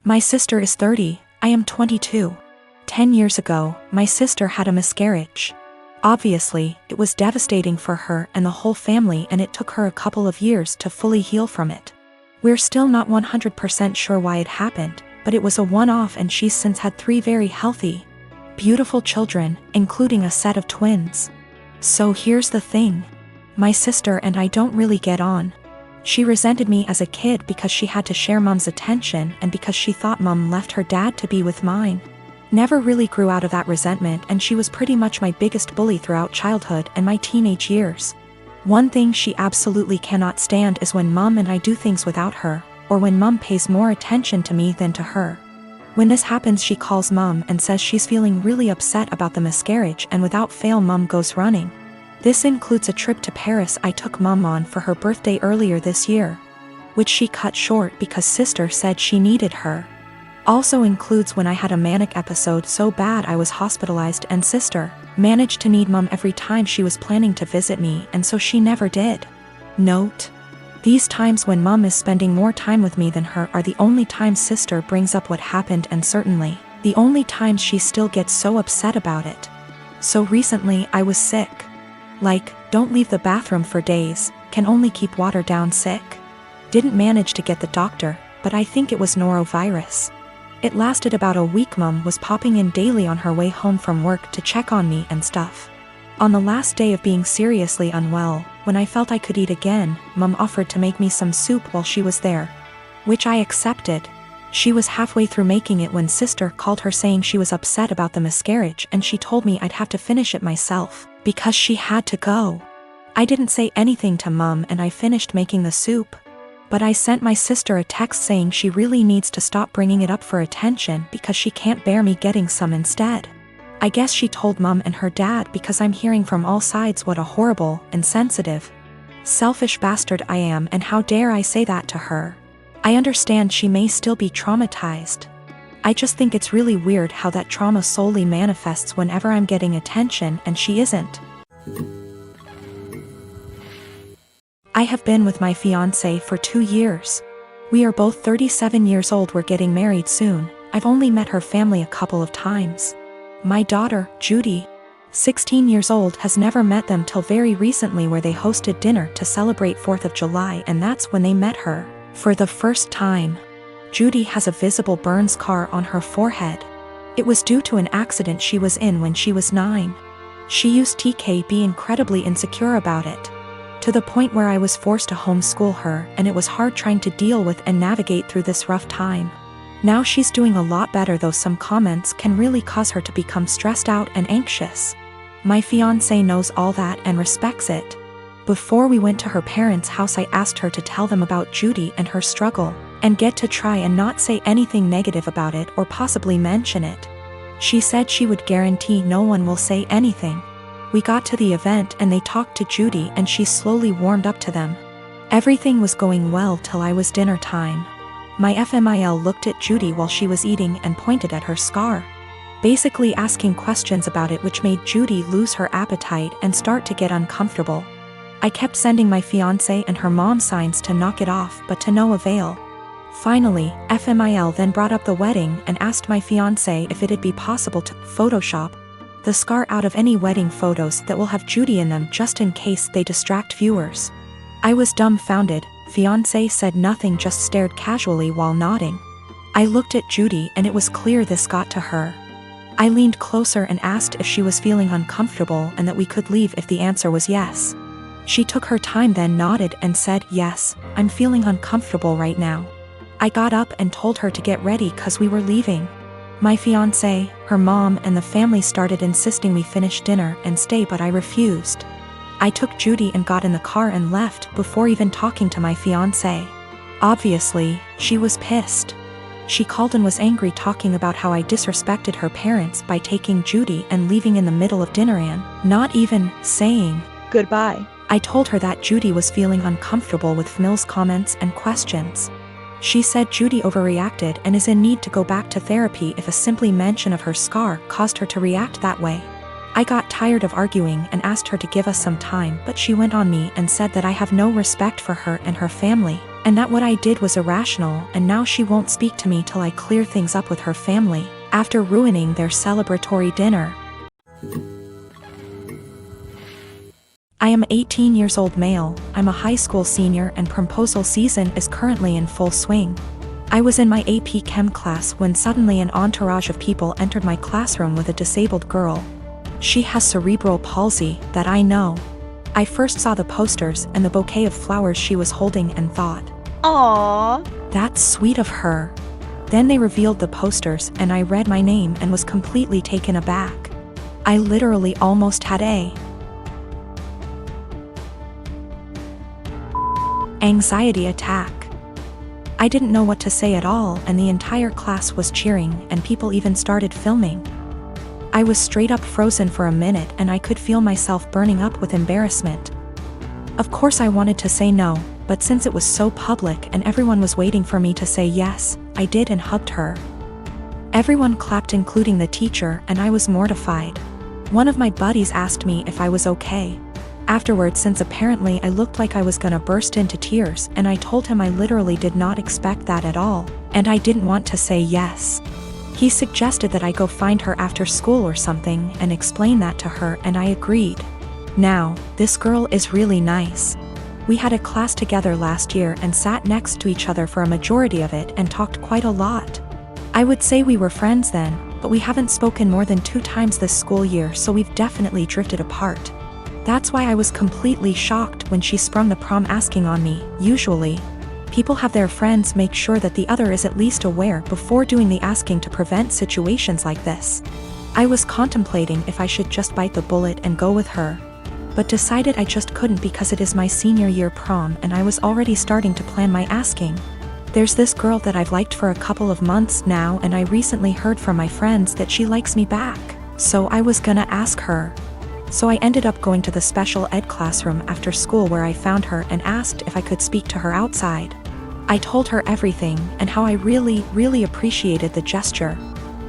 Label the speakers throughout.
Speaker 1: My sister is 30, I am 22. 10 years ago, my sister had a miscarriage. Obviously, it was devastating for her and the whole family, and it took her a couple of years to fully heal from it. We're still not 100% sure why it happened, but it was a one-off, and she's since had 3 very healthy, beautiful children, including a set of twins. So here's the thing. My sister and I don't really get on. She resented me as a kid because she had to share Mom's attention and because she thought Mom left her dad to be with mine. Never really grew out of that resentment, and she was pretty much my biggest bully throughout childhood and my teenage years. One thing she absolutely cannot stand is when Mom and I do things without her, or when Mom pays more attention to me than to her. When this happens, she calls Mom and says she's feeling really upset about the miscarriage, and without fail Mom goes running. This includes a trip to Paris I took Mom on for her birthday earlier this year, which she cut short because sister said she needed her. Also includes when I had a manic episode so bad I was hospitalized, and sister managed to need Mom every time she was planning to visit me, and so she never did. Note: these times when Mom is spending more time with me than her are the only times sister brings up what happened, and certainly the only times she still gets so upset about it. So recently I was sick. Like, don't leave the bathroom for days, can only keep water down sick. Didn't manage to get the doctor, but I think it was norovirus. It lasted about a week. Mom was popping in daily on her way home from work to check on me and stuff. On the last day of being seriously unwell, when I felt I could eat again, Mom offered to make me some soup while she was there, which I accepted. She was halfway through making it when sister called her saying she was upset about the miscarriage, and she told me I'd have to finish it myself because she had to go. I didn't say anything to Mom and I finished making the soup. But I sent my sister a text saying she really needs to stop bringing it up for attention because she can't bear me getting some instead. I guess she told Mom and her dad because I'm hearing from all sides what a horrible, insensitive, selfish bastard I am, and how dare I say that to her. I understand she may still be traumatized. I just think it's really weird how that trauma solely manifests whenever I'm getting attention and she isn't. I have been with my fiancé for 2 years. We are both 37 years old. We're getting married soon. I've only met her family a couple of times. My daughter, Judy, 16 years old, has never met them till very recently, where they hosted dinner to celebrate 4th of July, and that's when they met her for the first time. Judy has a visible burn scar on her forehead. It was due to an accident she was in when she was 9. She used to be incredibly insecure about it, to the point where I was forced to homeschool her, and it was hard trying to deal with and navigate through this rough time. Now she's doing a lot better, though some comments can really cause her to become stressed out and anxious. My fiancé knows all that and respects it. Before we went to her parents' house, I asked her to tell them about Judy and her struggle, and get to try and not say anything negative about it or possibly mention it. She said she would guarantee no one will say anything. We got to the event and they talked to Judy, and she slowly warmed up to them. Everything was going well till I was dinner time. My FMIL looked at Judy while she was eating and pointed at her scar, basically asking questions about it, which made Judy lose her appetite and start to get uncomfortable. I kept sending my fiancé and her mom signs to knock it off, but to no avail. Finally, FMIL then brought up the wedding and asked my fiancé if it'd be possible to Photoshop the scar out of any wedding photos that will have Judy in them, just in case they distract viewers. I was dumbfounded. Fiancé said nothing, just stared casually while nodding. I looked at Judy and it was clear this got to her. I leaned closer and asked if she was feeling uncomfortable and that we could leave if the answer was yes. She took her time, then nodded and said, "Yes, I'm feeling uncomfortable right now." I got up and told her to get ready cause we were leaving. My fiancé, her mom, and the family started insisting we finish dinner and stay, but I refused. I took Judy and got in the car and left before even talking to my fiancé. Obviously, she was pissed. She called and was angry, talking about how I disrespected her parents by taking Judy and leaving in the middle of dinner and not even saying goodbye. I told her that Judy was feeling uncomfortable with Mills' comments and questions. She said Judy overreacted and is in need to go back to therapy if a simply mention of her scar caused her to react that way. I got tired of arguing and asked her to give us some time, but she went on me and said that I have no respect for her and her family, and that what I did was irrational, and now she won't speak to me till I clear things up with her family, after ruining their celebratory dinner. I am 18 years old male, I'm a high school senior and proposal season is currently in full swing. I was in my AP Chem class when suddenly an entourage of people entered my classroom with a disabled girl. She has cerebral palsy, that I know. I first saw the posters and the bouquet of flowers she was holding and thought, "Aww, that's sweet of her." Then they revealed the posters and I read my name and was completely taken aback. I literally almost had a anxiety attack. I didn't know what to say at all, and the entire class was cheering and people even started filming. I was straight up frozen for a minute and I could feel myself burning up with embarrassment. Of course I wanted to say no, but since it was so public and everyone was waiting for me to say yes, I did and hugged her. Everyone clapped including the teacher and I was mortified. One of my buddies asked me if I was okay. Afterwards, since apparently I looked like I was gonna burst into tears, and I told him I literally did not expect that at all, and I didn't want to say yes. He suggested that I go find her after school or something and explain that to her, and I agreed. Now, this girl is really nice. We had a class together last year and sat next to each other for a majority of it and talked quite a lot. I would say we were friends then, but we haven't spoken more than 2 times this school year, so we've definitely drifted apart. That's why I was completely shocked when she sprung the prom asking on me. Usually, people have their friends make sure that the other is at least aware before doing the asking to prevent situations like this. I was contemplating if I should just bite the bullet and go with her, but decided I just couldn't because it is my senior year prom and I was already starting to plan my asking. There's this girl that I've liked for a couple of months now, and I recently heard from my friends that she likes me back, so I was gonna ask her. So I ended up going to the special ed classroom after school where I found her and asked if I could speak to her outside. I told her everything and how I really appreciated the gesture.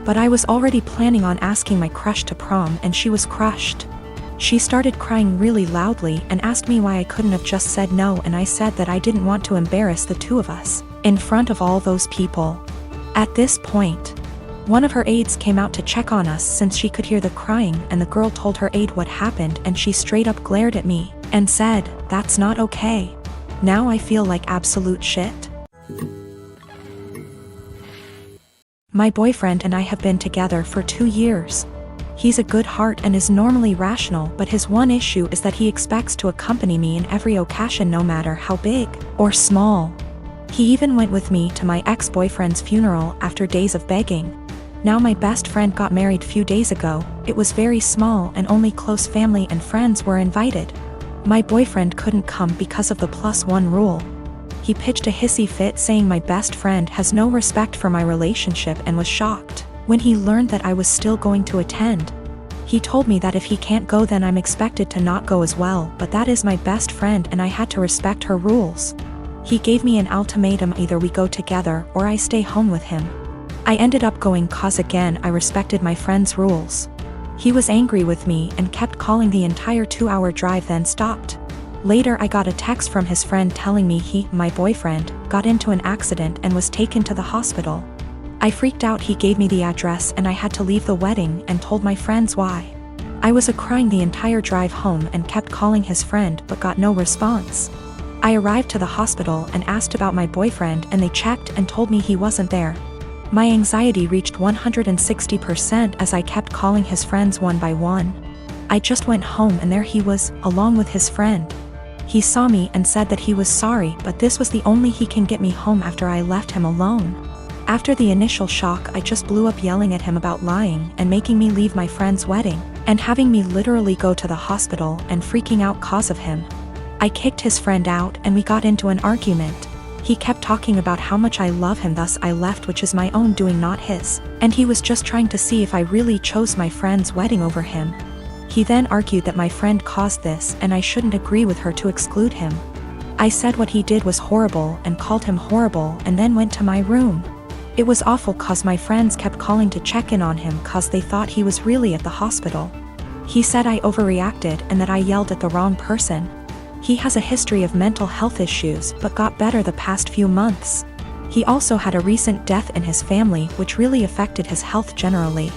Speaker 1: But I was already planning on asking my crush to prom and she was crushed. She started crying really loudly and asked me why I couldn't have just said no, and I said that I didn't want to embarrass the two of us in front of all those people. At this point, one of her aides came out to check on us since she could hear the crying, and the girl told her aide what happened and she straight up glared at me and said, "That's not okay." Now I feel like absolute shit. My boyfriend and I have been together for 2 years. He's a good heart and is normally rational, but his one issue is that he expects to accompany me in every occasion no matter how big or small. He even went with me to my ex-boyfriend's funeral after days of begging. Now my best friend got married few days ago. It was very small and only close family and friends were invited. My boyfriend couldn't come because of the +1 rule. He pitched a hissy fit saying my best friend has no respect for my relationship and was shocked when he learned that I was still going to attend. He told me that if he can't go then I'm expected to not go as well, but that is my best friend and I had to respect her rules. He gave me an ultimatum: either we go together or I stay home with him. I ended up going cause again I respected my friend's rules. He was angry with me and kept calling the entire 2-hour drive, then stopped. Later I got a text from his friend telling me my boyfriend, got into an accident and was taken to the hospital. I freaked out. He gave me the address and I had to leave the wedding and told my friends why. I was crying the entire drive home and kept calling his friend but got no response. I arrived to the hospital and asked about my boyfriend and they checked and told me he wasn't there. My anxiety reached 160% as I kept calling his friends one by one. I just went home and there he was, along with his friend. He saw me and said that he was sorry, but this was the only he can get me home after I left him alone. After the initial shock, I just blew up yelling at him about lying and making me leave my friend's wedding, and having me literally go to the hospital and freaking out cause of him. I kicked his friend out and we got into an argument. He kept talking about how much I love him, thus I left, which is my own doing, not his, and he was just trying to see if I really chose my friend's wedding over him. He then argued that my friend caused this and I shouldn't agree with her to exclude him. I said what he did was horrible and called him horrible and then went to my room. It was awful cause my friends kept calling to check in on him cause they thought he was really at the hospital. He said I overreacted and that I yelled at the wrong person. He has a history of mental health issues but got better the past few months. He also had a recent death in his family which really affected his health generally.